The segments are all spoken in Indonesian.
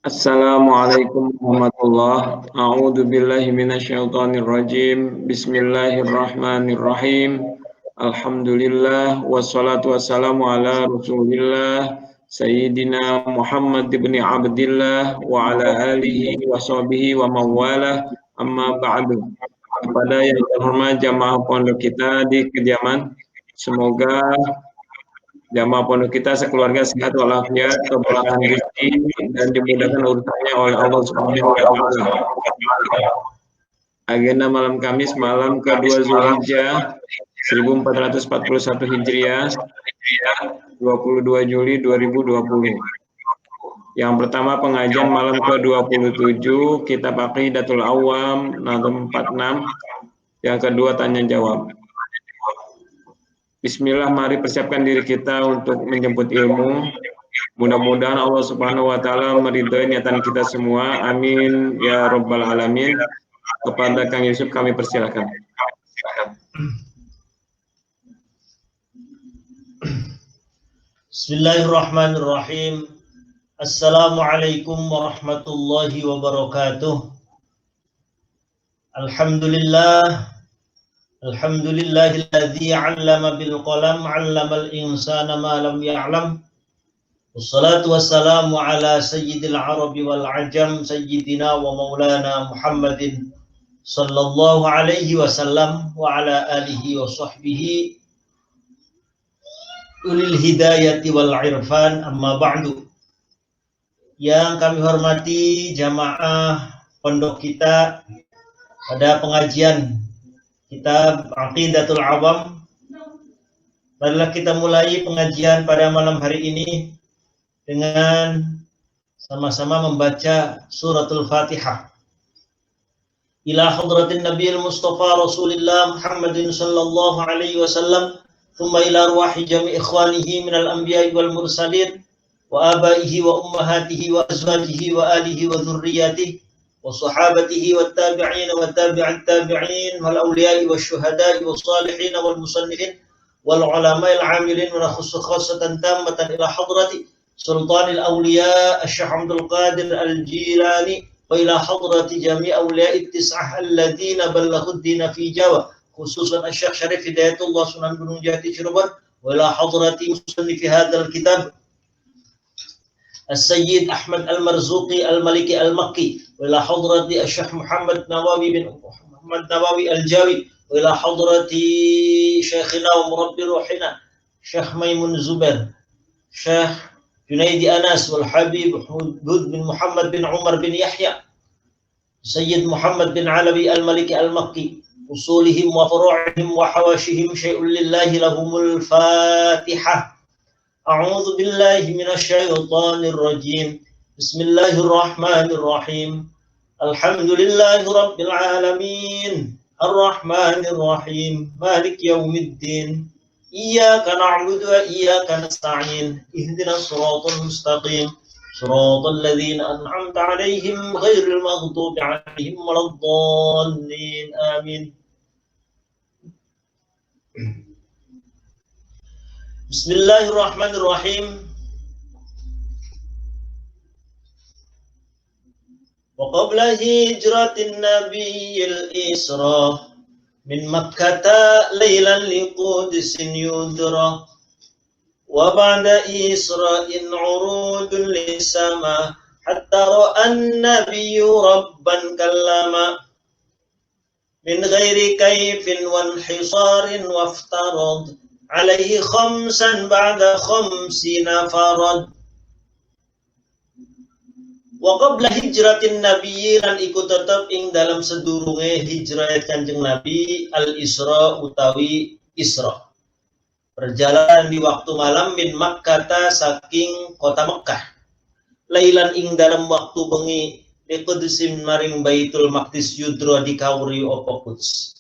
Assalamualaikum warahmatullah. A'udzu billahi minasyaitonir rajim. Bismillahirrahmanirrahim. Alhamdulillah wassalatu wassalamu ala Rasulillah Sayyidina Muhammad ibn Abdillah wa ala alihi wa sahbihi wa mawalah. Amma ba'du. Kepada yang terhormat jamaah pondok kita di Kediaman, semoga jamaah pondok kita sekeluarga sehat walafiat, keberkahan rezeki dan dimudahkan urusannya oleh Allah Subhanahu wa taala. Agenda malam Kamis malam ke-2 Zulhijjah 1441 Hijriah 22 Juli 2020. Yang pertama pengajian malam ke-27 Kitab Aqidatul Awam Nazm 46. Yang kedua tanya jawab. Bismillah, mari persiapkan diri kita untuk menjemput ilmu. Mudah-mudahan Allah Subhanahu wa taala meridhai niatan kita semua. Amin ya rabbal alamin. Kepada Kang Yusuf kami persilakan. Bismillahirrahmanirrahim. Assalamualaikum warahmatullahi wabarakatuh. Alhamdulillahilladzi 'allama bil qalam 'allamal insana ma lam ya'lam. Wassalatu wassalamu ala sayyidil arabi wal ajam sayyidina wa maulana Muhammadin sallallahu alaihi wasallam wa ala alihi wa sahbihi ulil hidayati wal irfan, amma ba'du. Yang kami hormati jamaah pondok kita pada pengajian Kitab Aqidatul Awam. Marilah kita mulai pengajian pada malam hari ini dengan sama-sama membaca suratul Fatihah. Ila hadratin Nabiyil Mustafa Rasulillah Muhammadin sallallahu alaihi wasallam, thumma ila arwahi jami' ikhwanihi minal anbiya'i wal mursalin wa abaihi wa ummahatihi wa azwajihi wa alihi wa dhurriyyatihi وصحابته والتابعين والتابع التابعين والأولياء والشهداء والصالحين والمصنفين والعلماء العاملين، ونخص خاصة تامة إلى حضرة سلطان الأولياء الشيخ عبد القادر الجيلاني، وإلى حضرة جميع أولياء التسعة الذين بلغوا الدين في جاوة، خصوصا الشيخ شريف هداية الله سنن gunung jati Cirebon، وإلى حضرة مصنف هذا الكتاب السيد أحمد المرزوقي المالكي المكي، وإلى حضرة الشيخ محمد نواوي بن محمد نواوي الجاوي، وإلى حضرة شيخنا ومربي روحنا شيخ ميمون زبير، شيخ جنيد أنس، والحبيب هود بن محمد بن عمر بن يحيى، سيد محمد بن علوي المالكي المكي، أصولهم وفروعهم وحواشهم شيء لله لهم الفاتحة. أعوذ بالله من الشيطان الرجيم. بسم الله الرحمن الرحيم. الحمد لله رب العالمين الرحمن الرحيم مالك يوم الدين إياك نعبد وإياك نستعين اهدنا الصراط المستقيم صراط الذين أنعمت عليهم غير المغضوب عليهم ولا الضالين آمين. Bismillahirrahmanirrahim. Wa qabla hijratin nabiyil isra min makkata laylan liqudsin yudra, wa ba'da isra'in urudun lisama hatta ra'an nabiyyu rabban kallama min ghairi kayfin wa inhisarin waftarad alaihi khamsan ba'da khamsina farad. Wa qabla hijratin nabiyyi lan iku tetep ing dalam sedurunge hijrah Kanjeng Nabi al-Isra utawi Isra, perjalanan di waktu malam min Makkah saking kota Mekkah, lailan ing dalam waktu bengi liqudsin maring Baitul Maqdis yudra dikawuri apa Quds.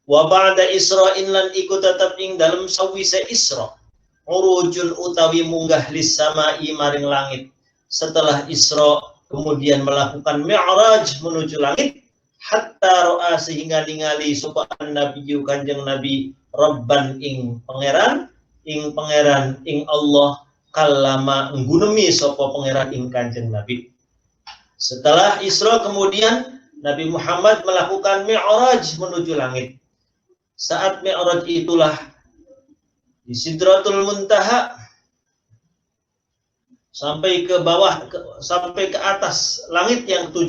Wa ba'da Isra'in lan iku tetep ing dalem sawise Isra urujun utawi munggah lis samai maring langit. Setelah Isra kemudian melakukan mi'raj menuju langit, hatta ra'a sehingga ningali sapa nabiyyu Kanjeng Nabi Rabban ing pangeran ing Allah kallama nggunemi sapa pangeran ing Kanjeng Nabi. Setelah Isra kemudian Nabi Muhammad melakukan Mi'raj menuju langit. Saat Mi'raj itulah di Sidratul Muntaha sampai ke bawah, sampai ke atas langit yang 7.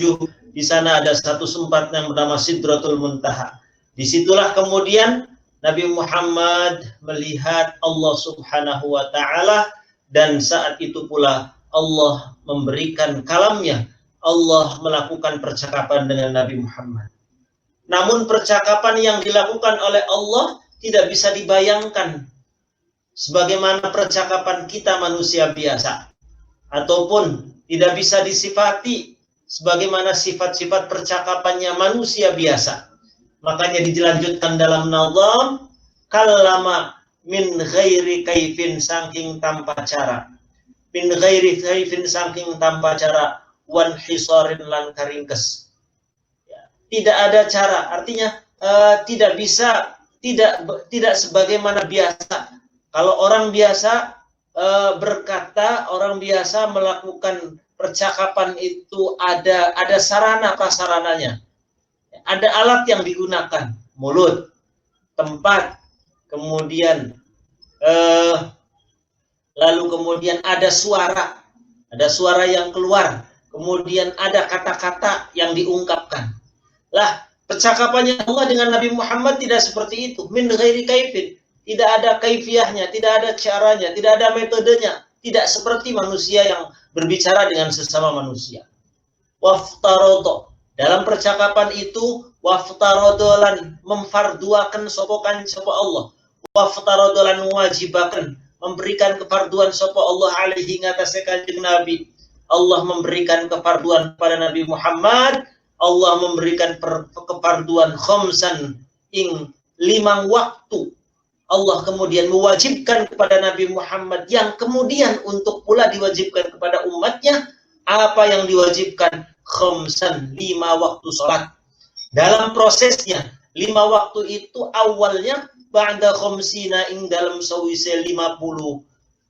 Di sana ada satu tempat yang bernama Sidratul Muntaha. Disitulah kemudian Nabi Muhammad melihat Allah Subhanahu wa Ta'ala, dan saat itu pula Allah memberikan kalamnya. Allah melakukan percakapan dengan Nabi Muhammad. Namun percakapan yang dilakukan oleh Allah tidak bisa dibayangkan sebagaimana percakapan kita manusia biasa, ataupun tidak bisa disifati sebagaimana sifat-sifat percakapannya manusia biasa. Makanya dilanjutkan dalam nazam, kallama min ghairi kaifin, saking tanpa cara. Min ghairi kaifin, saking tanpa cara. Wan hisarin lan karingkes. Tidak ada cara, artinya tidak bisa, tidak sebagaimana biasa. Kalau orang biasa berkata, orang biasa melakukan percakapan itu ada sarana prasarananya, ada alat yang digunakan, mulut, tempat, kemudian lalu kemudian ada suara yang keluar. Kemudian ada kata-kata yang diungkapkan. Lah, percakapannya Allah dengan Nabi Muhammad tidak seperti itu. Min ghairi kaifin. Tidak ada kaifiahnya, tidak ada caranya, tidak ada metodenya. Tidak seperti manusia yang berbicara dengan sesama manusia. Waftarodo. Dalam percakapan itu, waftarodolan memfarduakan sopokan sopo Allah. Waftarodolan mewajibakan, memberikan kefarduan sopo Allah alaihi ngatasnya kanjeng Nabi. Allah memberikan kefarduan kepada Nabi Muhammad, Allah memberikan kefarduan khamsan ing 5 waktu. Allah kemudian mewajibkan kepada Nabi Muhammad, yang kemudian untuk pula diwajibkan kepada umatnya. Apa yang diwajibkan? Khamsan, 5 waktu sholat. Dalam prosesnya, 5 waktu itu awalnya ba'da khamsina ing dalam sawise 50.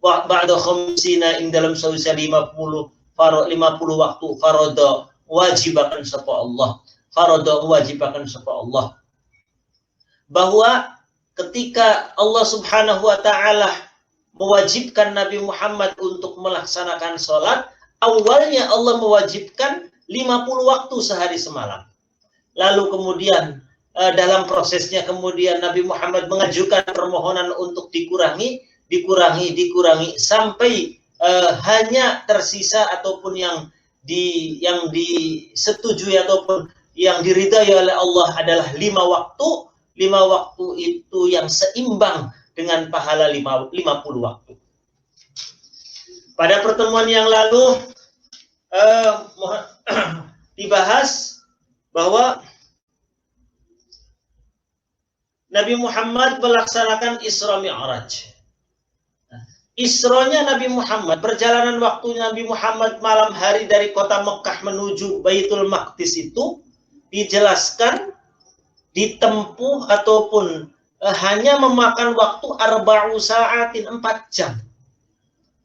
Ba'da khamsina ing dalam sawise 50. 50 waktu farodo wajibakan sapa Allah. Farodo wajibakan sapa Allah. Bahwa ketika Allah Subhanahu wa Ta'ala mewajibkan Nabi Muhammad untuk melaksanakan sholat, awalnya Allah mewajibkan 50 waktu sehari semalam. Lalu kemudian dalam prosesnya kemudian Nabi Muhammad mengajukan permohonan untuk dikurangi sampai hanya tersisa ataupun yang disetujui ataupun yang diridai oleh Allah adalah 5 waktu. 5 waktu itu yang seimbang dengan pahala 50 waktu. Pada pertemuan yang lalu dibahas bahwa Nabi Muhammad melaksanakan Isra Mi'raj. Isronya Nabi Muhammad, perjalanan waktu Nabi Muhammad malam hari dari kota Mekah menuju Baitul Maqdis itu dijelaskan ditempuh ataupun hanya memakan waktu 4 sa'atin, 4 jam.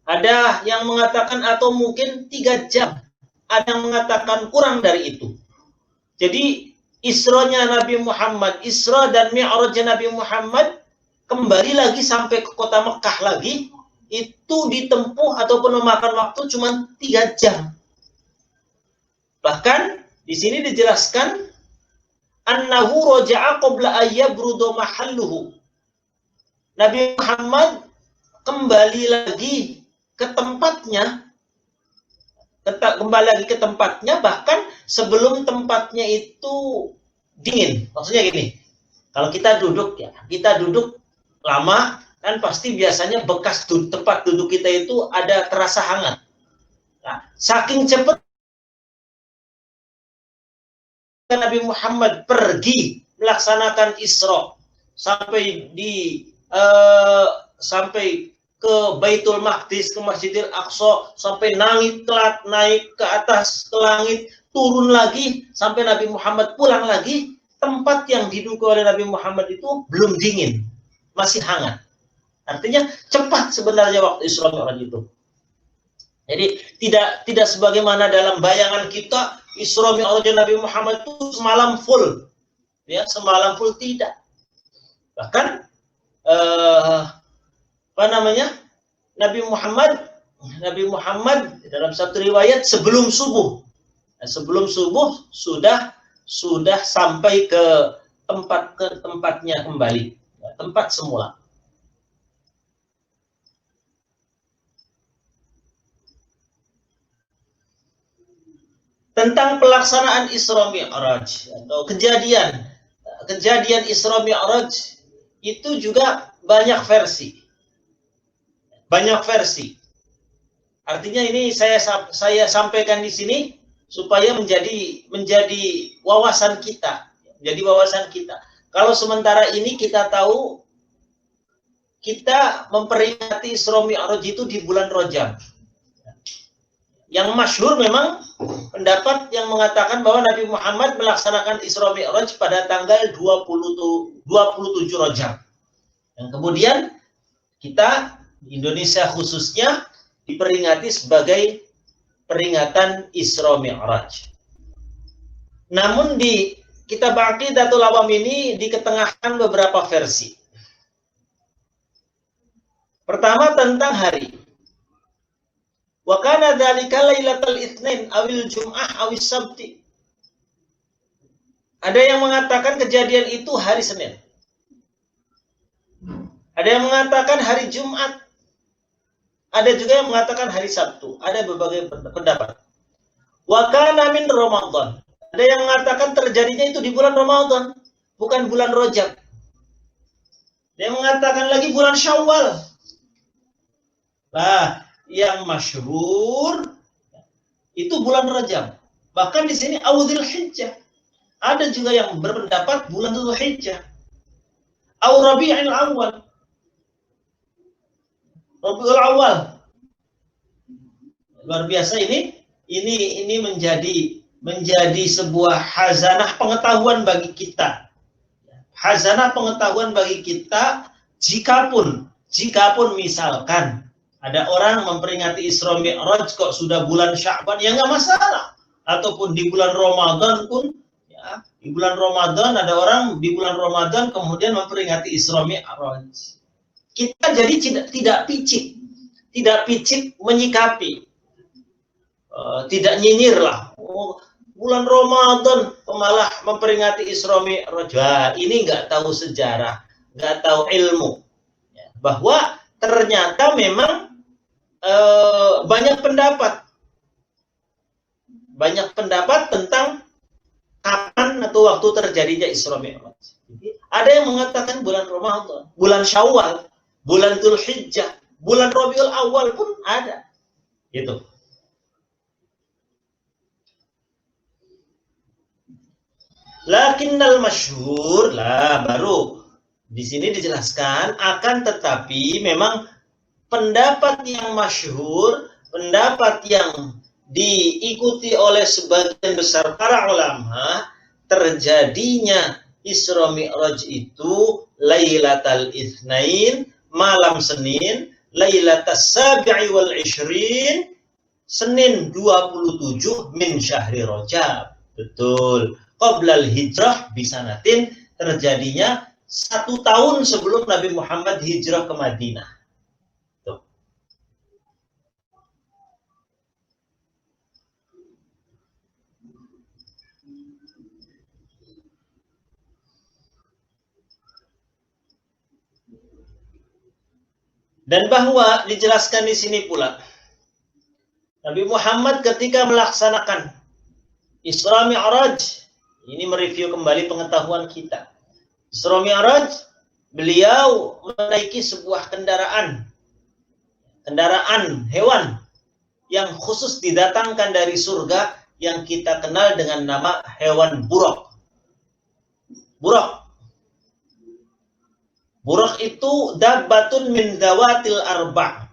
Ada yang mengatakan atau mungkin 3 jam. Ada yang mengatakan kurang dari itu. Jadi Isronya Nabi Muhammad, Isra dan Mi'rajnya Nabi Muhammad kembali lagi sampai ke kota Mekah lagi. Itu ditempuh ataupun memakan waktu cuma 3 jam. Bahkan di sini dijelaskan annahu raja'a qabla ayyabrudu mahalluhu. Nabi Muhammad kembali lagi ke tempatnya, bahkan sebelum tempatnya itu dingin. Maksudnya gini, kalau kita duduk lama, kan pasti biasanya bekas tempat duduk kita itu ada terasa hangat. Nah, saking cepat Nabi Muhammad pergi melaksanakan Isra sampai ke Baitul Maqdis, ke Masjidil Aqsa, sampai naik ke atas ke langit, turun lagi sampai Nabi Muhammad pulang lagi, tempat yang diduga oleh Nabi Muhammad itu belum dingin, masih hangat. Artinya cepat sebenarnya waktu Isra Mi'raj itu. Jadi tidak sebagaimana dalam bayangan kita Isra Mi'raj Nabi Muhammad itu semalam full, ya semalam full tidak. Bahkan Nabi Muhammad dalam satu riwayat sebelum subuh sudah sampai ke tempatnya kembali, tempat semula. Tentang pelaksanaan Isra Mi'raj atau kejadian Isra Mi'raj itu juga banyak versi. Artinya ini saya sampaikan di sini supaya menjadi wawasan kita, Kalau sementara ini kita tahu kita memperingati Isra Mi'raj itu di bulan Rajab. Yang masyhur memang pendapat yang mengatakan bahwa Nabi Muhammad melaksanakan Isra Mi'raj pada tanggal 27 Rajab. Yang kemudian kita di Indonesia khususnya diperingati sebagai peringatan Isra Mi'raj. Namun di kitab Aqidatul Awam ini diketengahkan beberapa versi. Pertama tentang hari. Wa kana dzalika lailatul itsnain awil jum'ah awis sabti. Ada yang mengatakan kejadian itu hari Senin. Ada yang mengatakan hari Jumat. Ada juga yang mengatakan hari Sabtu. Ada berbagai pendapat. Wa kana min Ramadan. Ada yang mengatakan terjadinya itu di bulan Ramadan, bukan bulan Rajab. Ada yang mengatakan lagi bulan Syawal. Nah, yang masyhur itu bulan Rajab. Bahkan di sini Dzul Hijjah. Ada juga yang berpendapat bulan Dzul Hijjah. Au Rabiul Awal. Rabiul Awal. Luar biasa ini menjadi sebuah khazanah pengetahuan bagi kita. Khazanah pengetahuan bagi kita jikapun misalkan ada orang memperingati Isra Mi'raj kok sudah bulan Sya'ban, ya nggak masalah. Ataupun di bulan Ramadan pun, ya, di bulan Ramadan ada orang di bulan Ramadan kemudian memperingati Isra Mi'raj. Kita jadi tidak picik menyikapi, tidak nyinyir lah. Oh, bulan Ramadan malah memperingati Isra Mi'raj. Wah, ini nggak tahu sejarah, nggak tahu ilmu, ya, bahwa ternyata memang banyak pendapat tentang kapan atau waktu terjadinya Isra Mi'raj. Ada yang mengatakan bulan Ramadan, bulan Syawal, bulan Dzul Hijjah, bulan Rabiul Awal pun ada. Gitu. Lakinnal masyhur lah, baru di sini dijelaskan, akan tetapi memang pendapat yang masyhur, pendapat yang diikuti oleh sebagian besar para ulama, terjadinya Isra Mi'raj itu Lailatul Itsnain, malam Senin, Lailatus Sabi'i wal Ishrin, Senin 27 min syahri Rajab. Betul. Qoblal hijrah bisanatin, terjadinya 1 tahun sebelum Nabi Muhammad hijrah ke Madinah. Tuh. Dan bahwa dijelaskan di sini pula, Nabi Muhammad ketika melaksanakan Isra Mi'raj, ini mereview kembali pengetahuan kita. Isra Mi'raj, beliau menaiki sebuah kendaraan hewan yang khusus didatangkan dari surga yang kita kenal dengan nama hewan buraq. Buraq itu dabbatun min dawatil arba'.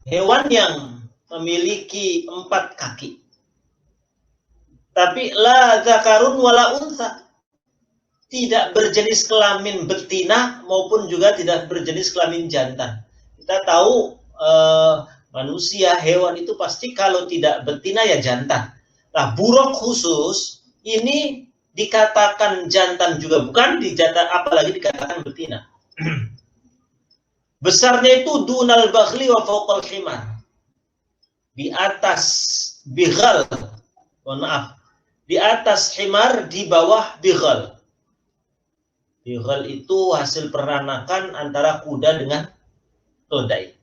Hewan yang memiliki 4 kaki. Tapi la zakarun wala unsa. Tidak berjenis kelamin betina maupun juga tidak berjenis kelamin jantan. Kita tahu Manusia, hewan itu pasti kalau tidak betina ya jantan. Nah, buruk khusus ini dikatakan jantan juga bukan, apalagi dikatakan betina. Besarnya itu dunal bakhli wa fawqal khimar. Di atas bighal. Mohon maaf. Di atas himar, di bawah bighal. Bighal itu hasil peranakan antara kuda dengan keledai.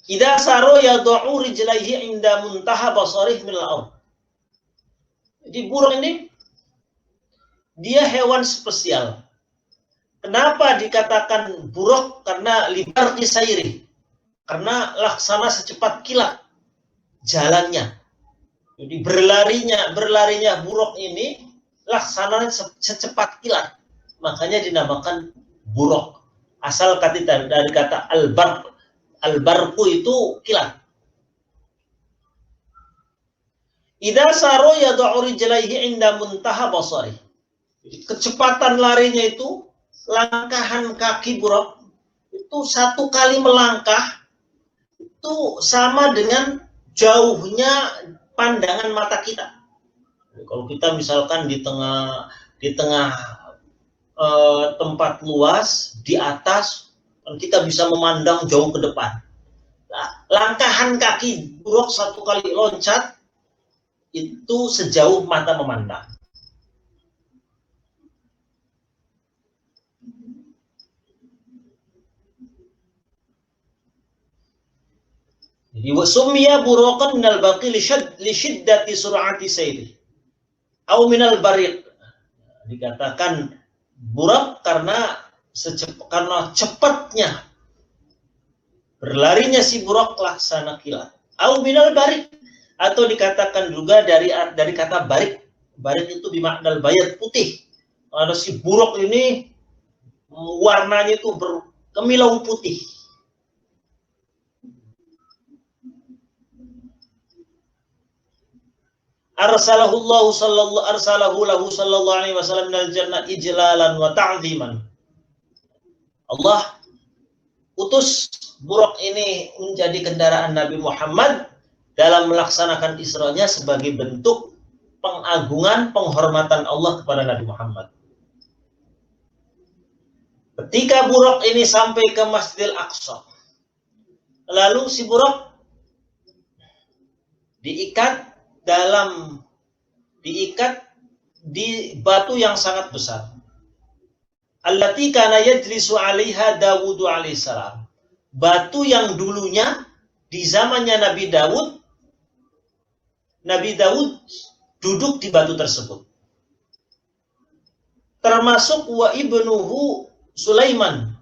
Idza saro yad'u rijlaihi inda muntaha basarih min al-ard. Jadi burung ini dia hewan spesial. Kenapa dikatakan buruk? Karena libar kisairi. Karena laksana secepat kilat jalannya. Jadi berlarinya buruk ini laksana secepat kilat. Makanya dinamakan buruk. Asal dari kata al-barq. Al-barqu itu kilat. Idza saro yad'u rijlaihi inda muntaha basari. Kecepatan larinya itu, langkahan kaki buruk itu satu kali melangkah itu sama dengan jauhnya pandangan mata kita. Kalau kita misalkan di tengah tempat luas di atas, kita bisa memandang jauh ke depan. Nah, langkahan kaki buruk satu kali loncat itu sejauh mata memandang. Jadi wasummiya buruqan minal baqi li syiddati sur'ati sayri. Au minal bariq. Dikatakan buruk karena cepatnya berlarinya si buruk laksana kilat. Au minal barik, atau dikatakan juga dari kata barik. Barik itu bimakna bayat putih. Ada si buruk ini warnanya itu berkemilau putih. Arsalahu lahu sallallahu alaihi wasallam minal jannah ijlalan wa ta'ziman. Allah utus buruk ini menjadi kendaraan Nabi Muhammad dalam melaksanakan Isra-nya sebagai bentuk pengagungan, penghormatan Allah kepada Nabi Muhammad. Ketika buruk ini sampai ke Masjidil Aqsa, lalu si buruk diikat di batu yang sangat besar. Allati kana yajlisu 'alaiha Dawud alaihissalam. Batu yang dulunya di zamannya Nabi Dawud duduk di batu tersebut. Termasuk wa ibnuhu Sulaiman.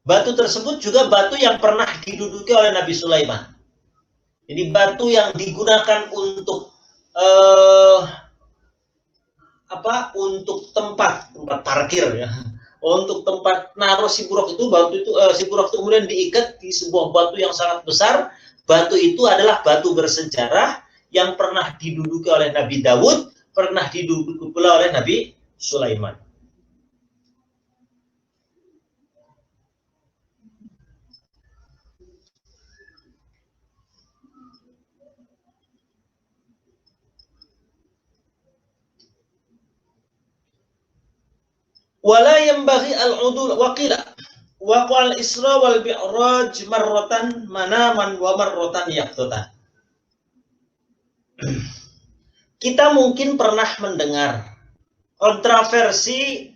Batu tersebut juga batu yang pernah diduduki oleh Nabi Sulaiman. Jadi batu yang digunakan untuk untuk tempat parkir ya. Untuk tempat naruh si buruk itu, batu itu si buruk itu kemudian diikat di sebuah batu yang sangat besar. Batu itu adalah batu bersejarah yang pernah diduduki oleh Nabi Dawud, pernah diduduki pula oleh Nabi Sulaiman. Wala yanbaghi al-udul waqila wa qal isra wal mi'raj marratan manaman wa marratan yaqtatan. Kita mungkin pernah mendengar kontroversi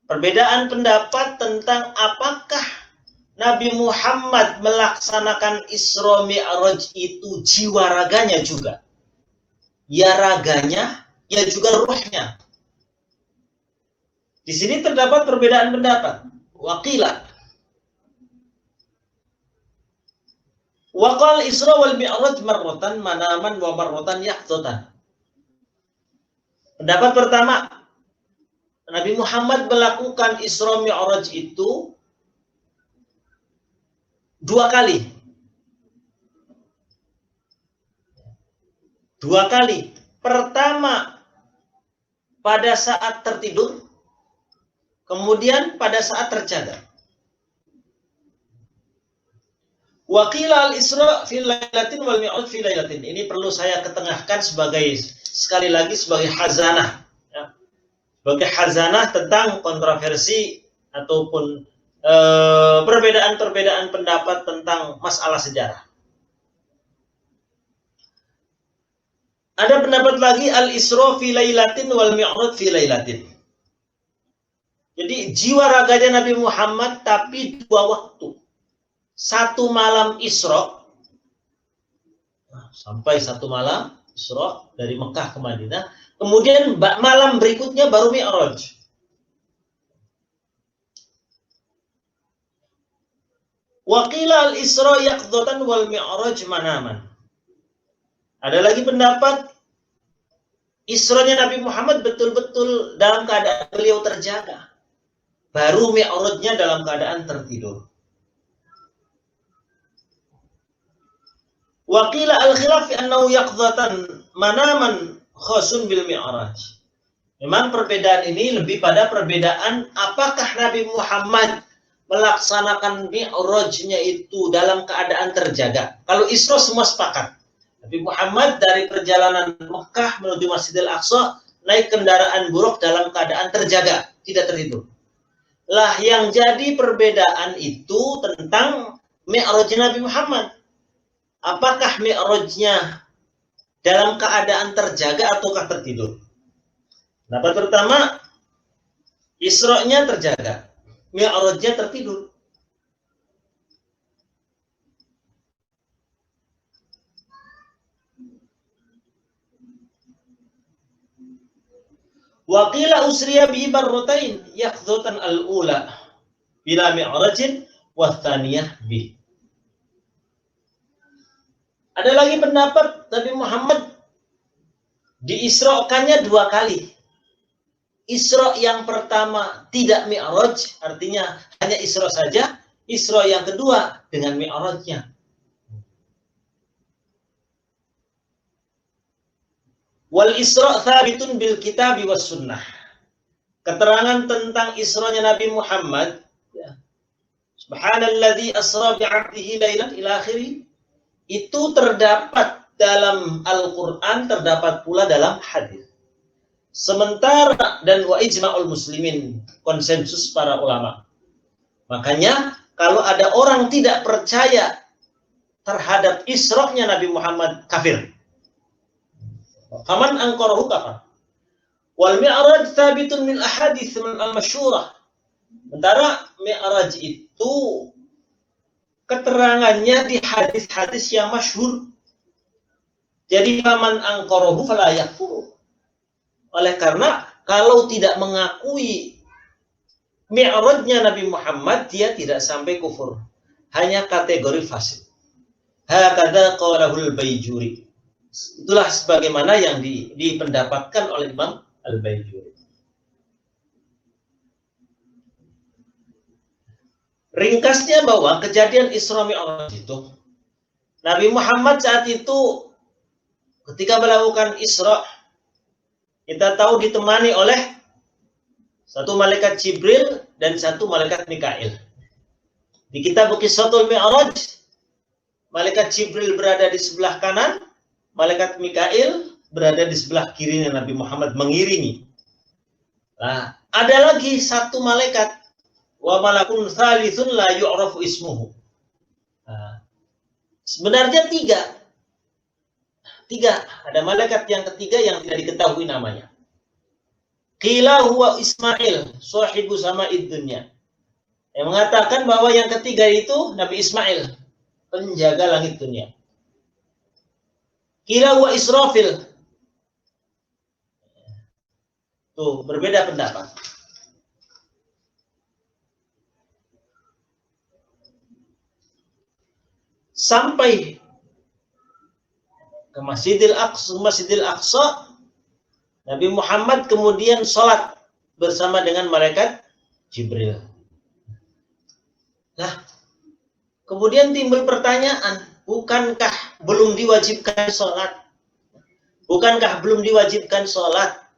perbedaan pendapat tentang apakah Nabi Muhammad melaksanakan Isra Mi'raj itu jiwa raganya juga. Ya raganya, ya juga ruhnya. Di sini terdapat perbedaan pendapat. Waqila. Waqal Isra wal Mi'raj marratan manaman wa marratan yaqtatan. Pendapat pertama, Nabi Muhammad melakukan Isra Mi'raj itu 2 kali. 2 kali. Pertama pada saat tertidur, kemudian pada saat terjaga. Wa qila al-Isra fi lailatin wal Mi'raj fi lailatin. Ini perlu saya ketengahkan sebagai sekali lagi sebagai khazanah. Ya. Sebagai khazanah tentang kontroversi ataupun perbedaan-perbedaan pendapat tentang masalah sejarah. Ada pendapat lagi al-Isra fi lailatin wal Mi'raj fi lailatin. Jadi jiwa raganya Nabi Muhammad tapi dua waktu. Satu malam Isra, sampai satu malam Isra dari Mekah ke Madinah, kemudian malam berikutnya baru Mi'raj. Wa qila al-Isra yaqdhatan wal Mi'raj manaman. Ada lagi pendapat Isra-nya Nabi Muhammad betul-betul dalam keadaan beliau terjaga. Baru Mi'raj-nya dalam keadaan tertidur. Wa qila al-khilaf fi annahu yaqdhatan manaman khasun bil Mi'raj. Memang perbedaan ini lebih pada perbedaan apakah Nabi Muhammad melaksanakan Mi'raj-nya itu dalam keadaan terjaga. Kalau Isra semua sepakat. Nabi Muhammad dari perjalanan Mekah menuju Masjidil Aqsa naik kendaraan buruk dalam keadaan terjaga, tidak tertidur. Lah yang jadi perbedaan itu tentang Mi'raj Nabi Muhammad. Apakah Mi'raj-nya dalam keadaan terjaga ataukah tertidur? Pendapat pertama, Isra-nya terjaga, Mi'raj-nya tertidur. Wa qila usriya bi barratain yaqdhatan al-ula bila mi'rajin wa tsaniyah bi. Ada lagi pendapat Nabi Muhammad diisrokannya dua kali. Isra yang pertama tidak Mi'raj, artinya hanya Isra saja. Isra yang kedua dengan Mi'rajnya. Wal Isra thabitun bil kitabi was sunnah. Keterangan tentang Isra-nya Nabi Muhammad, ya. Subhanalladzi asra bi'abdihi lailan ila akhiri, itu terdapat dalam Al-Quran, terdapat pula dalam hadis. Sementara dan wa ijma'ul muslimin, konsensus para ulama. Makanya kalau ada orang tidak percaya terhadap Isra-nya Nabi Muhammad, kafir. Faman anqarahu kafar. Wal mi'raj thabitun min ahadits al-masyhurah. Sementara Mi'raj itu keterangannya di hadis-hadis yang masyhur. Jadi faman anqarahu fala yakfur. Oleh karena kalau tidak mengakui Mi'rajnya Nabi Muhammad, dia tidak sampai kufur. Hanya kategori fasik. Hakadha qalahul Baijuri. Itulah sebagaimana yang dipendapatkan oleh Imam Al-Baijuri. Ringkasnya bahwa kejadian Isra Mi'raj itu, Nabi Muhammad saat itu ketika melakukan Isra, kita tahu ditemani oleh satu malaikat Jibril dan satu malaikat Mikail. Di kitab Qissatul Mi'raj, malaikat Jibril berada di sebelah kanan, malaikat Mikail berada di sebelah kirinya Nabi Muhammad mengiringi. Nah, ada lagi satu malaikat, wa malakun tsalitsun la yu'rafu ismuhu. Nah, sebenarnya tiga, ada malaikat yang ketiga yang tidak diketahui namanya. Qila huwa Ismail, sahibu sama'id dunya. Yang mengatakan bahwa yang ketiga itu Nabi Ismail, penjaga langit dunia. Qila huwa Israfil. Tuh, berbeda pendapat. Sampai ke Masjidil Aqsa, Nabi Muhammad kemudian sholat bersama dengan malaikat Jibril. Nah, kemudian timbul pertanyaan, bukankah belum diwajibkan sholat? Bukankah belum diwajibkan sholat?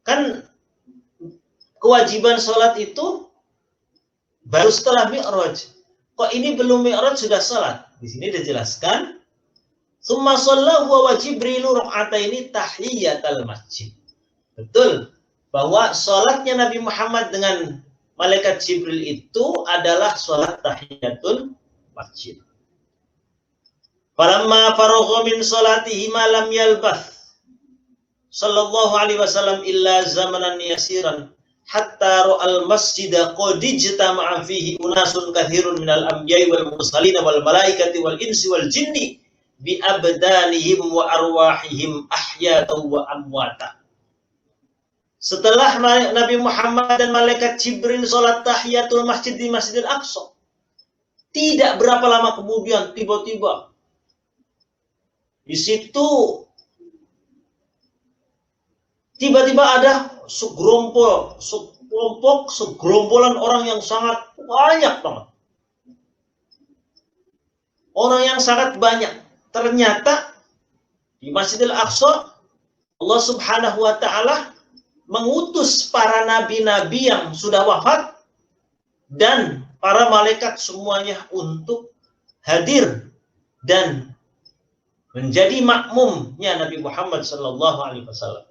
Kan kewajiban sholat itu baru setelah Mi'raj. kok ini belum mi'raj sudah salat? Di sini dijelaskan, summa shalla huwa wa Jibrilu raka'ataini tahiyatal masjid. Betul bahwa salatnya Nabi Muhammad dengan malaikat Jibril itu adalah salat tahiyatul masjid. Falamma faragha min salatihi ma lam yalbath sallallahu alaihi wasallam illa zamanan yasiran hatta ra'al masjida qad ijtama'a fihi unasun katsirun minal anbiya'i wal mursalin wal malaikati wal insi wal jinni bi abdanihim wa arwahihim ahyatan wa amwata. Setelah Nabi Muhammad dan malaikat Jibril salat tahiyatul masjid di Masjidil Aqsa, tidak berapa lama kemudian tiba-tiba di situ tiba-tiba ada segerombolan orang yang sangat banyak banget. Orang yang sangat banyak. Ternyata di Masjidil Aqsa Allah Subhanahu wa taala mengutus para nabi-nabi yang sudah wafat dan para malaikat semuanya untuk hadir dan menjadi makmumnya Nabi Muhammad sallallahu alaihi wasallam.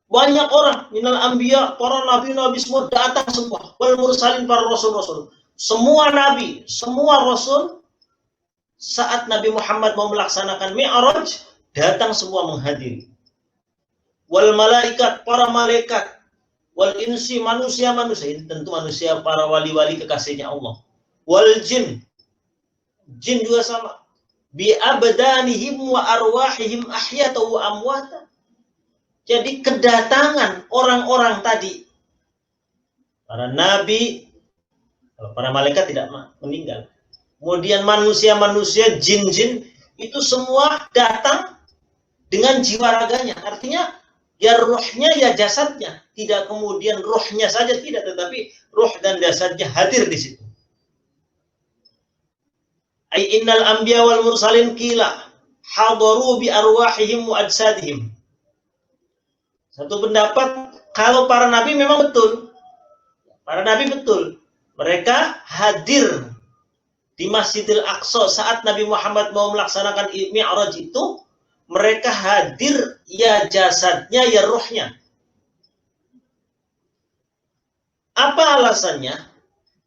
Banyak orang minal anbiya, para nabi-nabi semua datang semua, wal mursalin, para rasul-rasul. Semua nabi, semua rasul saat Nabi Muhammad mau melaksanakan mi'raj datang semua menghadiri. Wal malaikat, para malaikat, wal insi, manusia-manusia, ini tentu manusia, para wali-wali kekasihnya Allah. Wal jin, jin juga sama. Bi abdanihim wa arwahihim ahyatan wa amwata. Jadi kedatangan orang-orang tadi, para nabi, para malaikat tidak meninggal. Kemudian manusia-manusia, jin-jin, itu semua datang dengan jiwa raganya. Artinya, ya rohnya, ya jasadnya. Tidak kemudian rohnya saja, tidak. Tetapi roh dan jasadnya hadir di situ. Ay innal anbiya wal mursalin qila hadaru bi arwahihim wa ajsadihim. Satu pendapat, kalau para nabi memang betul. Para nabi betul. Mereka hadir di Masjidil Aqsa saat Nabi Muhammad mau melaksanakan mi'raj itu. Mereka hadir, ya jasadnya, ya rohnya. Apa alasannya?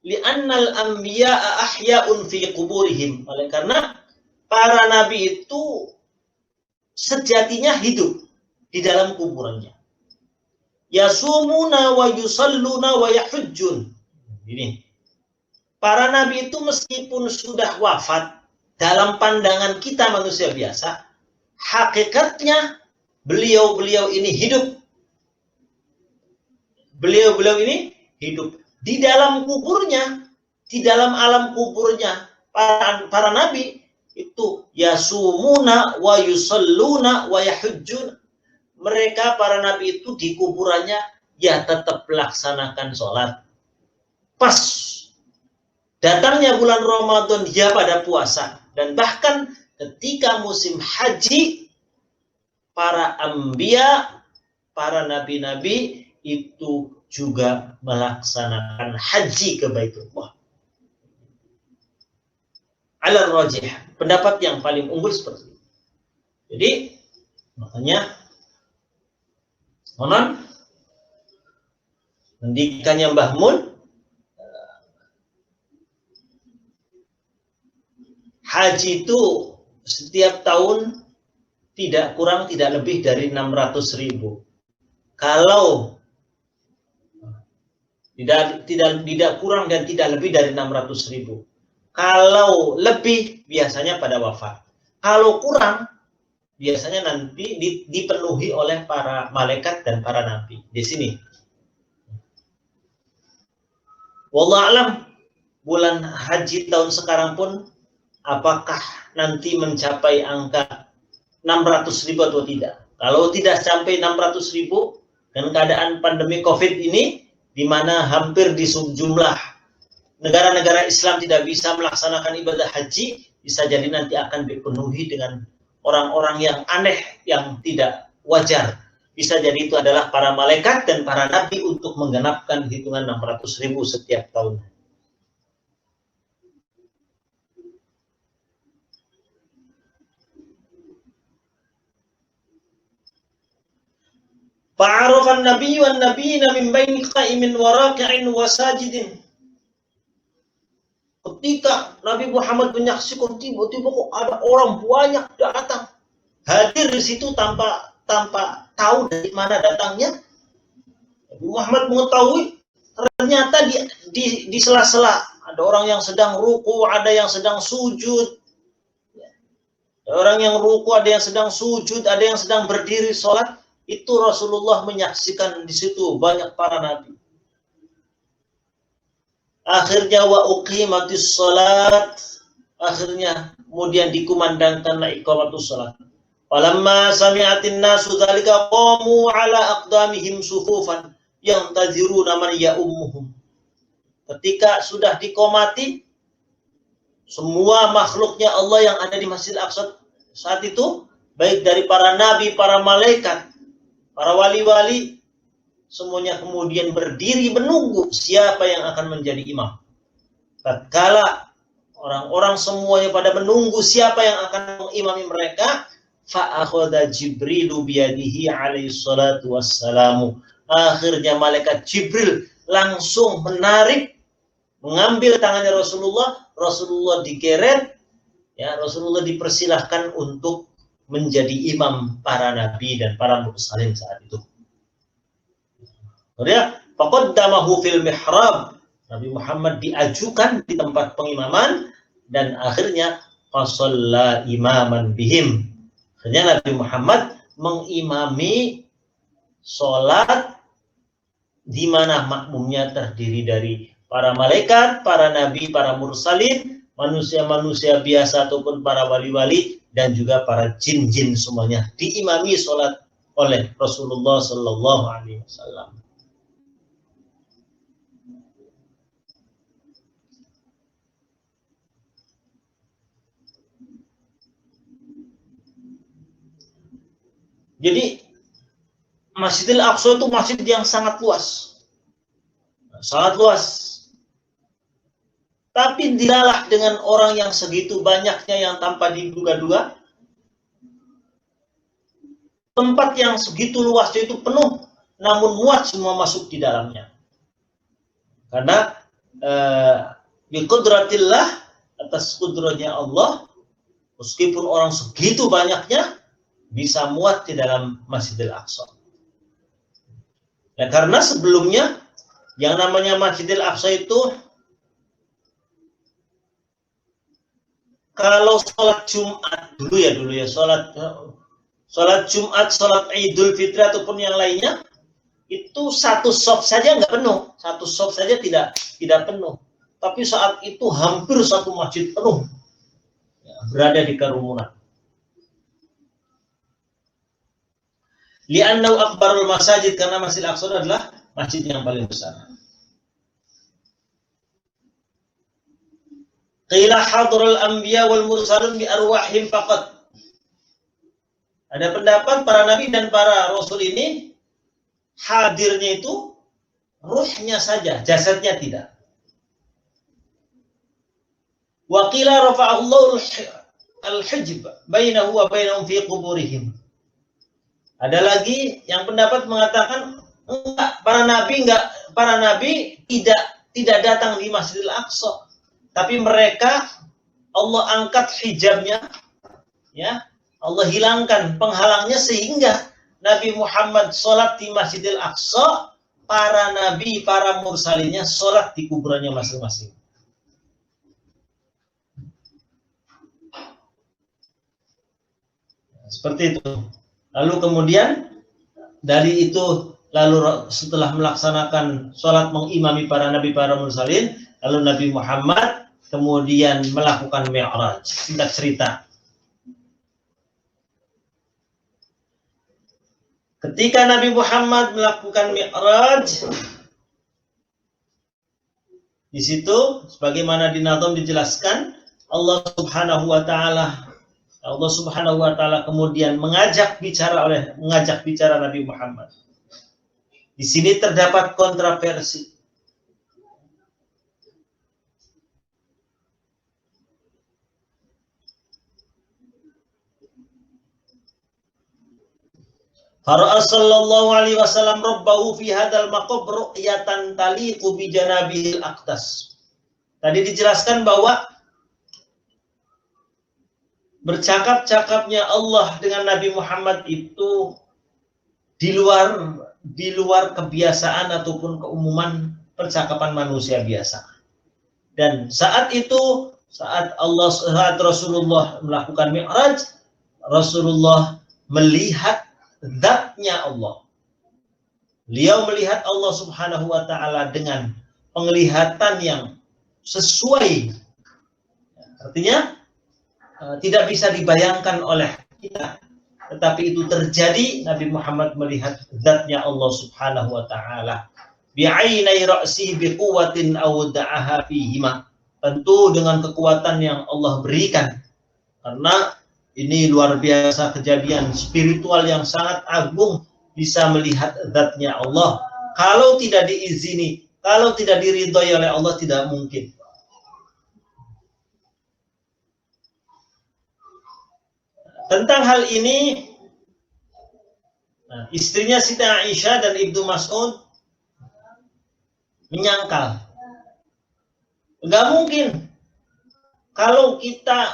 Li'annal anbiya'a ahya'un fi quburihim. Oleh karena para nabi itu sejatinya hidup di dalam kuburannya. Yasumuna wa yusalluna wa yahujjun. Ini. Para nabi itu meskipun sudah wafat, dalam pandangan kita manusia biasa, hakikatnya beliau-beliau ini hidup. Beliau-beliau ini hidup. Di dalam kuburnya, di dalam alam kuburnya, para nabi itu yasumuna wa yusalluna wa yahujjun. Mereka para nabi itu di kuburannya ya tetap melaksanakan sholat. Pas datangnya bulan Ramadan ya pada puasa. Dan bahkan ketika musim haji, para anbiya, para nabi-nabi itu juga melaksanakan haji ke Baitullah. Ala rajih, pendapat yang paling unggul seperti itu. Jadi, makanya Konon pendidikannya Mbah Mun, haji itu setiap tahun tidak kurang, tidak lebih dari 600.000. Kalau tidak kurang dan tidak lebih dari 600.000. Kalau lebih biasanya pada wafat. Kalau kurang biasanya nanti dipenuhi oleh para malaikat dan para nabi. Di sini. Wallahu alam, bulan haji tahun sekarang pun apakah nanti mencapai angka 600.000 atau tidak? Kalau tidak sampai 600.000 dan keadaan pandemi COVID ini, di mana hampir di sejumlah negara-negara Islam tidak bisa melaksanakan ibadah haji, bisa jadi nanti akan dipenuhi dengan orang-orang yang aneh, yang tidak wajar. Bisa jadi itu adalah para malaikat dan para nabi untuk menggenapkan hitungan 600.000 setiap tahun. Fa'arafan nabiyyu wan nabiyina min baini qa'imin wa raki'in wa sajidin. Ketika Nabi Muhammad menyaksikan tiba-tiba kok ada orang banyak datang, hadir di situ tanpa tahu dari mana datangnya. Nabi Muhammad mengetahui ternyata di sela-sela ada orang yang sedang ruku, ada yang sedang sujud. Ada orang yang ruku, ada yang sedang sujud, ada yang sedang berdiri sholat. Itu Rasulullah menyaksikan di situ banyak para nabi. Akhirnya wa uqimatis salat, akhirnya kemudian dikumandangkanlah iqamatus salat. Falamma sami'atin nasu dzalika qamu ala aqdamihim sufufan yantaziruna man ya'ummuhum. Ketika sudah diqomati, semua makhluknya Allah yang ada di Masjidil Aqsa saat itu, baik dari para nabi, para malaikat, para wali-wali, semuanya kemudian berdiri menunggu siapa yang akan menjadi imam. Tatkala orang-orang semuanya pada menunggu siapa yang akan mengimami mereka, fa'akhadha Jibrilu biyadihi alaihi salatu wassalamu. Akhirnya malaikat Jibril langsung menarik, mengambil tangannya Rasulullah, Rasulullah digeret, ya, Rasulullah dipersilahkan untuk menjadi imam para nabi dan para mursalin saat itu. Kemudian faqaddamahu fil mihrab, Nabi Muhammad diajukan di tempat pengimaman dan akhirnya fasalla imaman bihim. Akhirnya Nabi Muhammad mengimami sholat di mana makmumnya terdiri dari para malaikat, para nabi, para mursalin, manusia-manusia biasa ataupun para wali-wali dan juga para jin-jin, semuanya diimami sholat oleh Rasulullah Sallallahu Alaihi Wasallam. Jadi Masjidil Aqsa itu masjid yang sangat luas. Sangat luas. Tapi dilalah dengan orang yang segitu banyaknya yang tanpa diduga-duga. Tempat yang segitu luasnya itu penuh, namun muat semua masuk di dalamnya. Karena biqudratillah, atas kudrahnya Allah, meskipun orang segitu banyaknya, bisa muat di dalam Masjidil Aqsa. Ya, karena sebelumnya yang namanya Masjidil Aqsa itu kalau sholat Jumat dulu ya sholat Jumat, sholat Idul Fitri ataupun yang lainnya itu satu shop saja nggak penuh, satu shop saja tidak penuh. Tapi saat itu hampir satu masjid penuh, ya, berada di kerumunan. Li'annahu akbarul masajid, karena Masjid Aqsa adalah masjid yang paling besar. Qila hadral anbiya wal mursalun bi arwahim faqat. Ada pendapat para nabi dan para rasul ini hadirnya itu ruhnya saja, jasadnya tidak. Wa qila rafa'allahu al-hijb bainahu wa bainahum fi quburihim. Ada lagi yang pendapat mengatakan enggak, para nabi tidak datang di Masjidil Aqsa, tapi mereka Allah angkat hijabnya, ya, Allah hilangkan penghalangnya sehingga Nabi Muhammad sholat di Masjidil Aqsa, para nabi, para mursalinnya sholat di kuburannya masing-masing. Seperti itu. Lalu kemudian dari itu, lalu setelah melaksanakan sholat mengimami para nabi, para mursalin, lalu Nabi Muhammad kemudian melakukan mi'raj. Singkat cerita, ketika Nabi Muhammad melakukan mi'raj, di situ sebagaimana di Nadham dijelaskan, Allah Subhanahu wa Ta'ala kemudian mengajak bicara Nabi Muhammad. Di sini terdapat kontroversi. Fara'a sallallahu alaihi wasallam rabbahu fi hadzal maqab ru'yatan taliqu bi janabihil aqdas. Tadi dijelaskan bahwa bercakap-cakapnya Allah dengan Nabi Muhammad itu di luar kebiasaan ataupun keumuman percakapan manusia biasa. Dan saat itu, saat Rasulullah melakukan Mi'raj, Rasulullah melihat zatnya Allah. Beliau melihat Allah Subhanahu wa taala dengan penglihatan yang sesuai. Artinya tidak bisa dibayangkan oleh kita, tetapi itu terjadi. Nabi Muhammad melihat zatnya Allah Subhanahu wa taala bi'ainai ra'sihi biquwwatin awda'aha fihima, tentu dengan kekuatan yang Allah berikan, karena ini luar biasa kejadian spiritual yang sangat agung, bisa melihat zatnya Allah. Kalau tidak diizini, kalau tidak diridhoi oleh Allah, tidak mungkin. Tentang hal ini, istrinya Siti Aisyah dan Ibnu Mas'ud menyangkal. Enggak mungkin. Kalau kita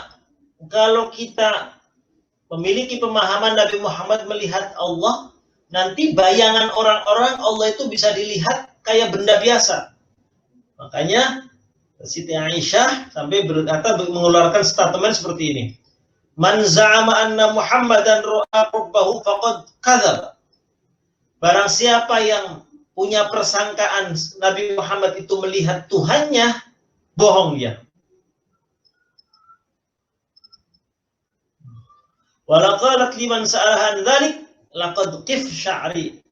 memiliki pemahaman Nabi Muhammad melihat Allah, nanti bayangan orang-orang Allah itu bisa dilihat kayak benda biasa. Makanya Siti Aisyah sampai berkata, mengeluarkan statement seperti ini. Man za'ama anna Muhammadan ra'a rabbahu faqad kadzab. Barang siapa yang punya persangkaan Nabi Muhammad itu melihat Tuhannya, bohong dia. Wala qalat liman sa'alahan dzalik laqad qif sya'ri.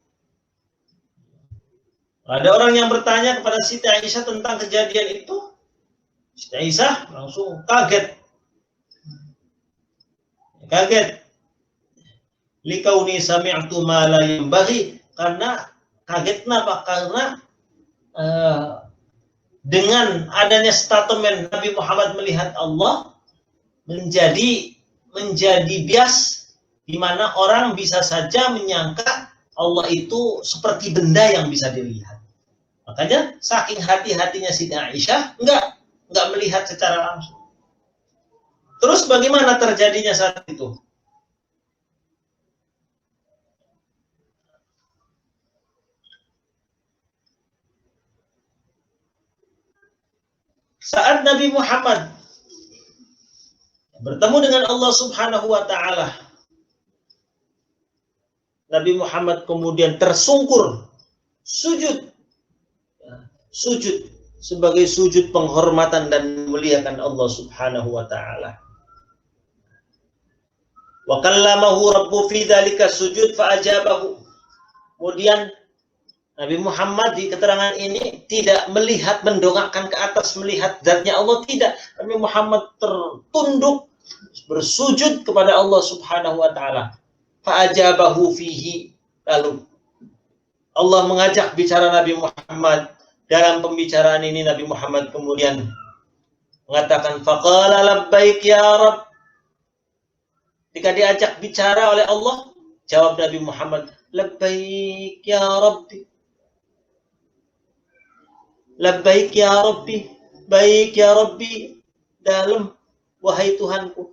Ada orang yang bertanya kepada Siti Aisyah tentang kejadian itu. Siti Aisyah langsung kaget. Likauni sami'tu ma la yanbaghi, karena kaget kenapa? Karena dengan adanya statement Nabi Muhammad melihat Allah menjadi bias, di mana orang bisa saja menyangka Allah itu seperti benda yang bisa dilihat. Makanya saking hati-hatinya Siti Aisyah enggak melihat secara langsung. Terus bagaimana terjadinya saat itu? Saat Nabi Muhammad bertemu dengan Allah Subhanahu wa taala, Nabi Muhammad kemudian tersungkur, sujud sebagai sujud penghormatan dan memuliakan Allah Subhanahu wa taala. Wa kallamahu rabbu fi dzalika sujud fa ajabahu. Kemudian Nabi Muhammad di keterangan ini tidak melihat mendongakkan ke atas melihat zatnya Allah, tidak. Nabi Muhammad tertunduk bersujud kepada Allah Subhanahu wa taala. Fa ajabahu fihi. Lalu Allah mengajak bicara Nabi Muhammad. Dalam pembicaraan ini Nabi Muhammad kemudian mengatakan faqala labbaik ya Rabb. Ketika diajak bicara oleh Allah, jawab Nabi Muhammad, labbaik ya Rabbi. Labbaik ya Rabbi. Baik ya Rabbi. Dalam, wahai Tuhanku.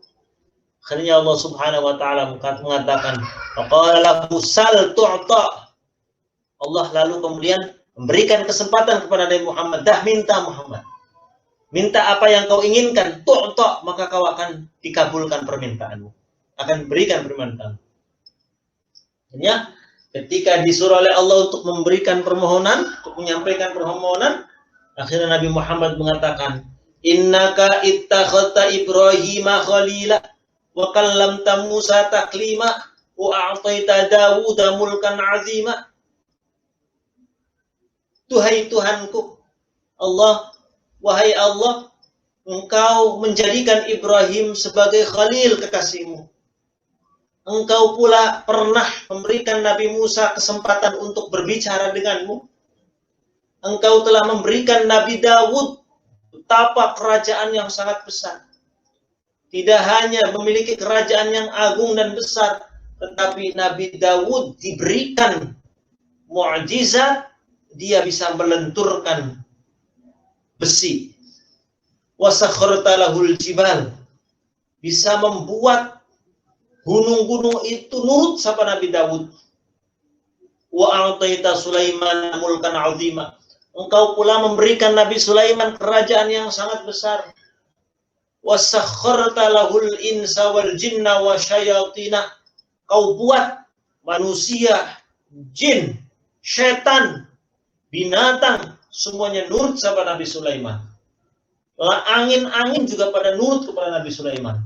Akhirnya Allah Subhanahu wa taala mengatakan, faqala lahu sal tu'ta. Allah lalu kemudian memberikan kesempatan kepada Nabi Muhammad, dah minta Muhammad. Minta apa yang kau inginkan, tu'ta, maka kau akan dikabulkan permintaanmu. Akan berikan permintaan. Ya, ketika disuruh oleh Allah untuk memberikan permohonan, untuk menyampaikan permohonan, akhirnya Nabi Muhammad mengatakan, innaka ittakhadta Ibrahima khalila wa kallamta Musa taklima wa a'taita Dawuda mulkan azima. Tuhai Tuhanku, Allah, wahai Allah, Engkau menjadikan Ibrahim sebagai khalil kekasihmu. Engkau pula pernah memberikan Nabi Musa kesempatan untuk berbicara denganmu. Engkau telah memberikan Nabi Dawud betapa kerajaan yang sangat besar. Tidak hanya memiliki kerajaan yang agung dan besar, Tetapi Nabi Dawud diberikan mukjizat, dia bisa melenturkan besi. Wasakharta lahul jibal, bisa membuat gunung-gunung itu nurut sama Nabi Dawud. Wa a'taita Sulaiman mulkan 'azima, engkau pula memberikan Nabi Sulaiman kerajaan yang sangat besar. Wasakharta lahul insa wal jinna wasyayatina, kau buat manusia, jin, setan, binatang, semuanya nurut sama Nabi Sulaiman. Angin-angin juga pada nurut kepada Nabi Sulaiman.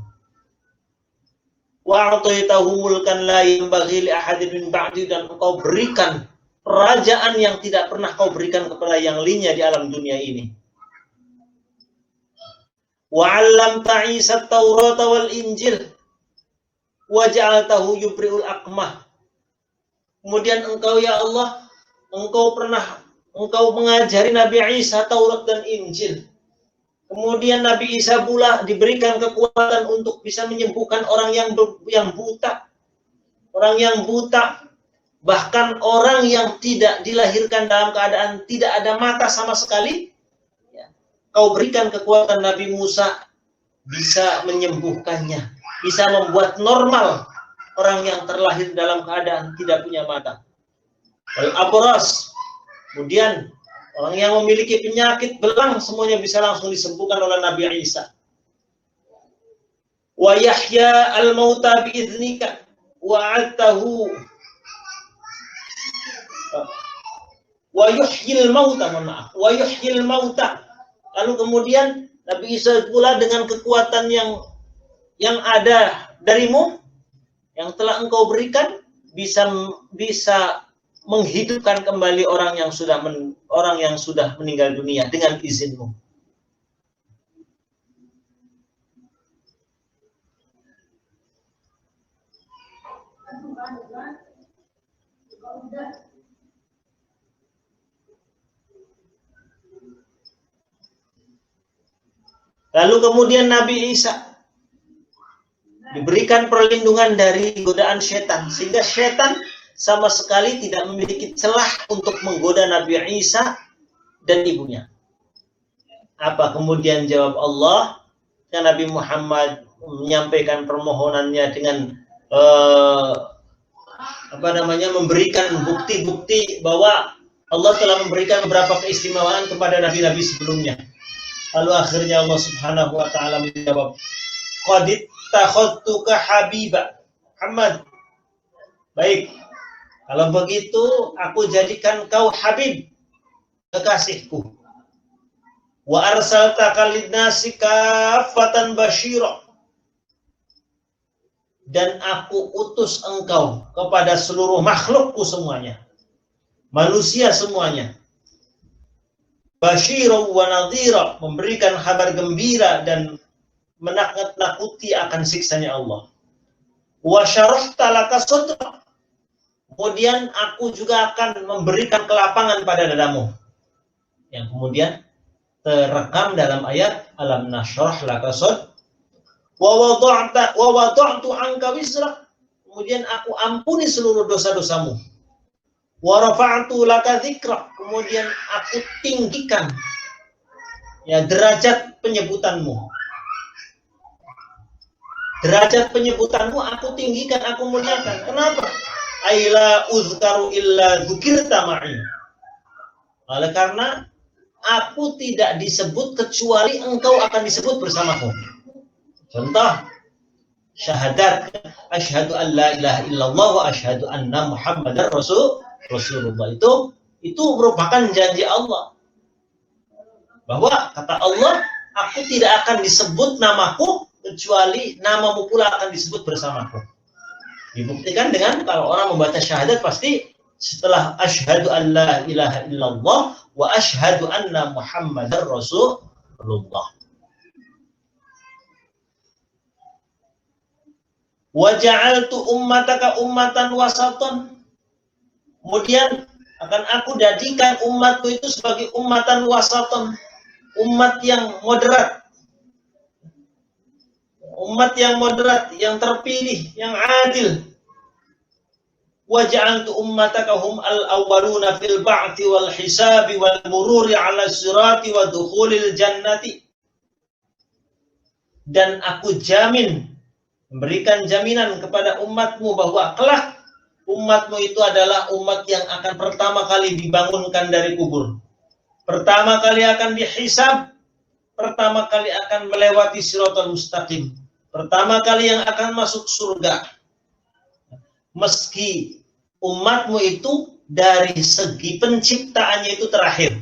Wa a'taitahu mulkan la yanbaghi li ahadin min ba'di, dan engkau berikan kerajaan yang tidak pernah kau berikan kepada yang lainnya di alam dunia ini. Wa 'allamta Isa at-Taurata wal Injil wa ja'altahu yubri'ul akmah. Kemudian engkau ya Allah, engkau mengajari Nabi Isa Taurat dan Injil. Kemudian Nabi Isa pula diberikan kekuatan untuk bisa menyembuhkan orang yang buta. Orang yang buta, bahkan orang yang tidak dilahirkan dalam keadaan tidak ada mata sama sekali. Kau berikan kekuatan Nabi Musa bisa menyembuhkannya, bisa membuat normal orang yang terlahir dalam keadaan tidak punya mata. Al-Abras, kemudian orang yang memiliki penyakit belang semuanya bisa langsung disembuhkan oleh Nabi Isa. Wa yahya al-mauta bi'idhnika wa'atahu wa yuhyil mauta, wa yuhyil mauta. Lalu kemudian Nabi Isa pula dengan kekuatan yang ada darimu, yang telah engkau berikan, bisa menghidupkan kembali orang yang sudah meninggal dunia dengan izinmu. Lalu kemudian Nabi Isa diberikan perlindungan dari godaan setan, sehingga setan sama sekali tidak memiliki celah untuk menggoda Nabi Isa dan ibunya. Apa kemudian jawab Allah? Dan Nabi Muhammad menyampaikan permohonannya dengan memberikan bukti-bukti bahwa Allah telah memberikan beberapa keistimewaan kepada nabi-nabi sebelumnya. Lalu akhirnya Allah Subhanahu wa taala menjawab, "Qad ittakhadtuka habiba Muhammad." Baik, kalau begitu aku jadikan kau habib, kekasihku. Wa arsaltaka lin-nasi kaffatan basyira, dan aku utus engkau kepada seluruh makhlukku semuanya, manusia semuanya. Basyira wa nadhira, memberikan kabar gembira dan menakut-nakuti akan siksanya Allah. Wa syarahta laka sadra, kemudian aku juga akan memberikan kelapangan pada dadamu, yang kemudian terekam dalam ayat alam nashrah laka sadra wa wada'tu anka wizrak, kemudian aku ampuni seluruh dosa-dosamu. Wa rafa'tu laka dzikra, kemudian aku tinggikan derajat penyebutanmu. Derajat penyebutanmu aku tinggikan, aku muliakan. Kenapa? Aila uzkaru illa dzukirta ma'i. Oleh karena aku tidak disebut kecuali engkau akan disebut bersamaku. Contoh, syahadat, asyhadu an la ilaha illallah wa asyhadu anna muhammadar Rasulullah, itu merupakan janji Allah bahwa kata Allah, aku tidak akan disebut namaku kecuali namamu pula akan disebut bersamaku. Dibuktikan dengan kalau orang membaca syahadat pasti setelah asyhadu an la ilaha illallah wa asyhadu anna muhammadar Rasulullah. Wa ja'altu ummataka ummatan wasatan, kemudian akan aku jadikan umatku itu sebagai ummatan wasatan, umat yang moderat, yang terpilih, yang adil. waja'altu ummataka hum al-awwaluna fil ba'thi wal hisabi wal mururi 'ala sirati wa dukhulil jannati. Dan aku jamin, memberikan jaminan kepada umatmu bahwa kelak umatmu itu adalah umat yang akan pertama kali dibangunkan dari kubur. Pertama kali akan dihisab, pertama kali akan melewati Shiratal Mustaqim, pertama kali yang akan masuk surga. Meski umatmu itu dari segi penciptaannya itu terakhir,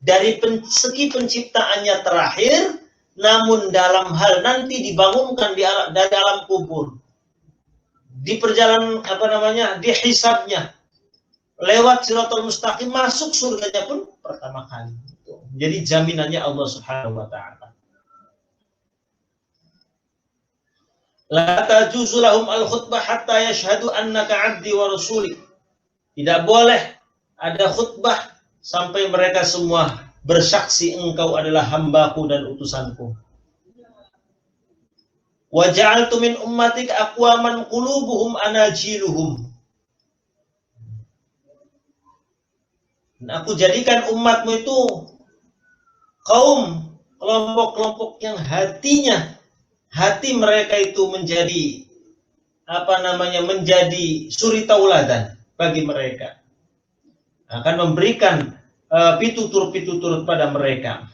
dari segi penciptaannya terakhir, namun dalam hal nanti dibangunkan dari alam kubur, di perjalanan dihisabnya, lewat Shiratal Mustaqim, masuk surganya pun pertama kali. Jadi jaminannya Allah Subhanahu wa taala. La tajuzu lahum al-khutbah hatta yashhadu annaka 'abdi wa rasuli. Tidak boleh ada khutbah sampai mereka semua bersaksi engkau adalah hambaku dan utusanku. Wa ja'altu min ummatik aqwaman qulubuhum anajiluhum. Dan aku jadikan umatmu itu kaum, kelompok-kelompok yang hati mereka itu menjadi menjadi suri tauladan bagi mereka, akan memberikan pitutur-pitutur pada mereka.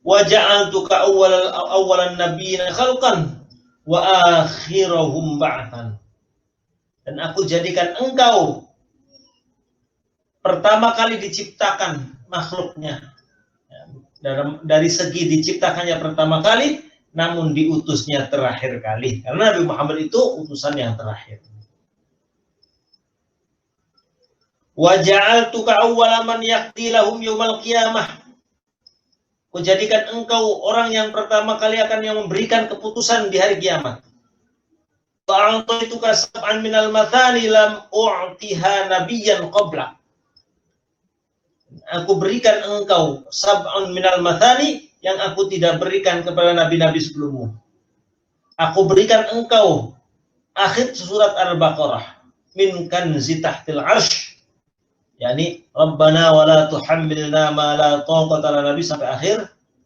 Wa ja'altuka awwalan nabiyina khalqan wa akhirahum ba'than. Dan aku jadikan engkau pertama kali diciptakan makhluknya, dari segi diciptakannya pertama kali, namun diutusnya terakhir kali, karena Nabi Muhammad itu utusan yang terakhir. Wa ja'altuka awwala man yaqdi lahum yaumal qiyamah. Aku jadikan engkau orang yang pertama kali akan yang memberikan keputusan di hari kiamat. Wa a'taituka sab'an minal mathani lam u'tiha nabiyyan qabla. Aku berikan engkau sab'un minal mathani yang aku tidak berikan kepada nabi-nabi sebelummu. Aku berikan engkau akhir surat Al-Baqarah, min kanzi tahtil arsh, yakni Rabbana wa la tuhammilna ma la taqata lana bi sampai akhir,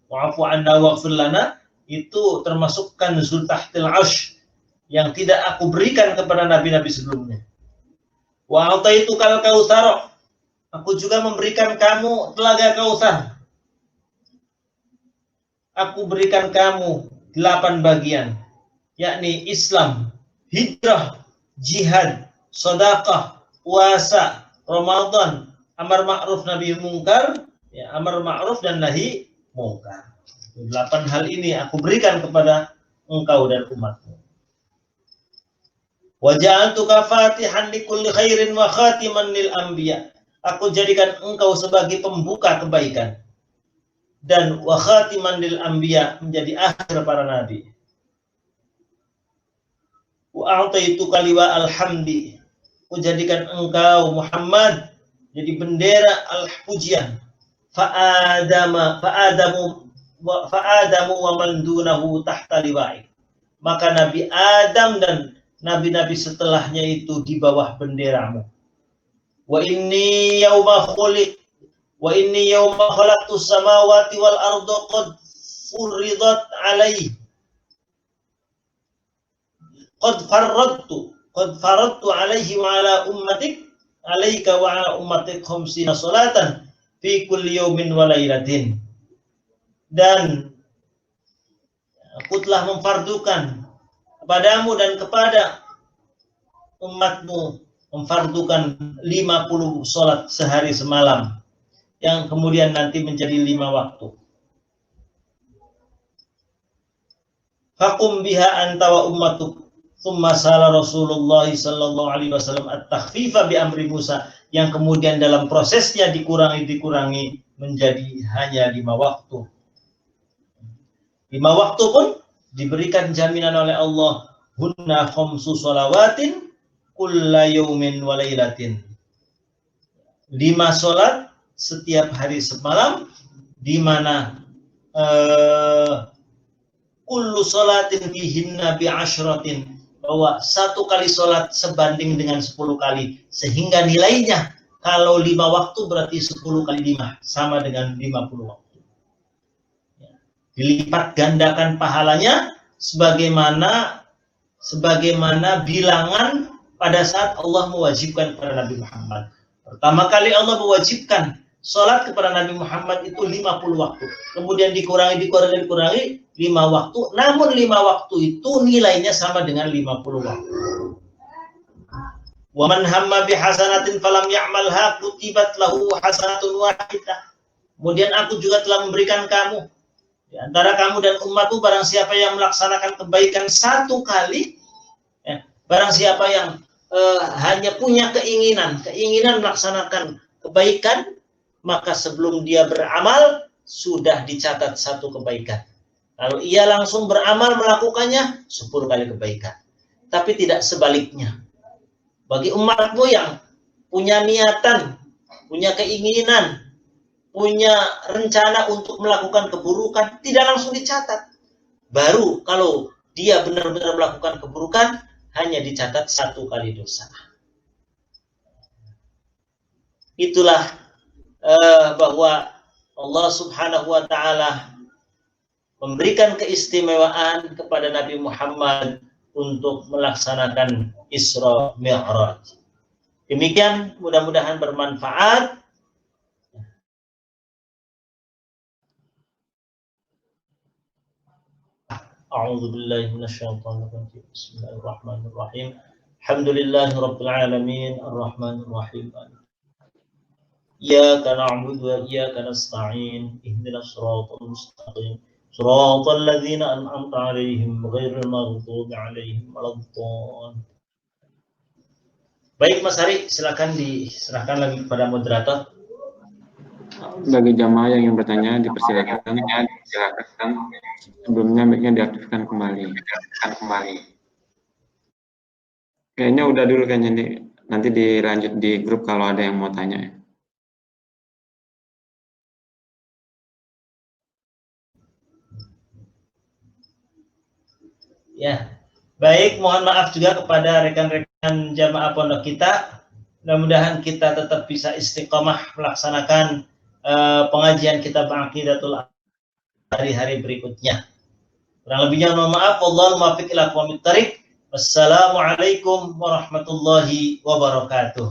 wa'fu 'anna waghfir lana, itu termasuk kanzul tahtil arsh yang tidak aku berikan kepada nabi-nabi sebelumnya. Wa ataitukal kautsar, aku juga memberikan kamu telaga Kautsar. Aku berikan kamu 8 bagian, yakni Islam, hijrah, jihad, sedekah, puasa, Ramadan, amar ma'ruf nahi mungkar, amar ma'ruf dan nahi mungkar. 8 hal ini aku berikan kepada engkau dan umatmu. Wa ja'altuka fatihan likulli khairin wa khatiman lil anbiya. Aku jadikan engkau sebagai pembuka kebaikan dan wa khatiman lil anbiya, menjadi akhir para nabi. Wa a'taituka liwa alhamdi. Aku jadikan engkau Muhammad jadi bendera al-pujian. Fa'adamu wa man dunahu tahta liwa'i. Maka Nabi Adam dan nabi-nabi setelahnya itu di bawah benderamu. Wa inni yawma khalaqtu samawati wal arda qad faradtu alaihi wa ala ummatik alaika wa ala ummatik khamsina salatan fi kulli yawmin wa lailatin. Dan aku telah memfardukan kepadamu dan kepada umatmu, memfardukan 50 sholat sehari semalam, yang kemudian nanti menjadi 5 waktu. Fakum biha anta wa ummatuk. Tsumma sala Rasulullah sallallahu alaihi wasallam at-takhfifa bi amri Musa, yang kemudian dalam prosesnya dikurangi menjadi hanya 5 waktu. 5 waktu pun diberikan jaminan oleh Allah, hunna khamsu shalawatin kulla yaumin wa lailatin. 5 sholat setiap hari semalam, di mana kullu sholatin bihinna bi'asyratin, bahwa satu kali sholat sebanding dengan 10 kali, sehingga nilainya kalau 5 waktu berarti 10 kali 5 sama dengan 50 waktu. Dilipat gandakan pahalanya sebagaimana bilangan pada saat Allah mewajibkan kepada Nabi Muhammad. Pertama kali Allah mewajibkan sholat kepada Nabi Muhammad itu 50 waktu. Kemudian dikurangi 5 waktu. Namun 5 waktu itu nilainya sama dengan 50 waktu. Wa man hamma bihasanatin falam ya'malha kutibat lahu hasanatun wahidah. Kemudian aku juga telah memberikan kamu, di antara kamu dan umatku, barang siapa yang melaksanakan kebaikan 1 kali, barang siapa yang hanya punya keinginan melaksanakan kebaikan, maka sebelum dia beramal sudah dicatat 1 kebaikan. Kalau ia langsung beramal melakukannya 10 kali kebaikan. Tapi tidak sebaliknya. Bagi umatmu yang punya niatan, punya keinginan, punya rencana untuk melakukan keburukan, tidak langsung dicatat. Baru kalau dia benar-benar melakukan keburukan, hanya dicatat 1 kali dosa. Itulah bahwa Allah Subhanahu wa Ta'ala memberikan keistimewaan kepada Nabi Muhammad untuk melaksanakan Isra Mi'raj. Demikian, mudah-mudahan bermanfaat. A'udzu billahi minasyaitonir rajim. Bismillahirrahmanirrahim. Alhamdulillahi rabbil alamin, arrahmanir rahim. Iyyaka na'budu wa iyyaka nasta'in. Ihdinas shiratal mustaqim. Shiratal ladzina an'amta 'alaihim ghairil maghdubi 'alaihim waladdallin. Baik Mas Hari, silakan diserahkan lagi kepada moderator. Bagi jamaah yang ingin bertanya dipersilakan. Sebelumnya mic-nya diaktifkan kembali. Kayaknya udah dulu kayaknya nih. Nanti dilanjut di grup kalau ada yang mau tanya. Ya, baik, mohon maaf juga kepada rekan-rekan jamaah pondok kita. Mudah-mudahan kita tetap bisa istiqomah melaksanakan pengajian kitab Aqidatul hari-hari berikutnya. Kurang lebihnya mohon maaf. Wallahul muwaffiq ila aqwamit thariq. Wassalamualaikum warahmatullahi wabarakatuh.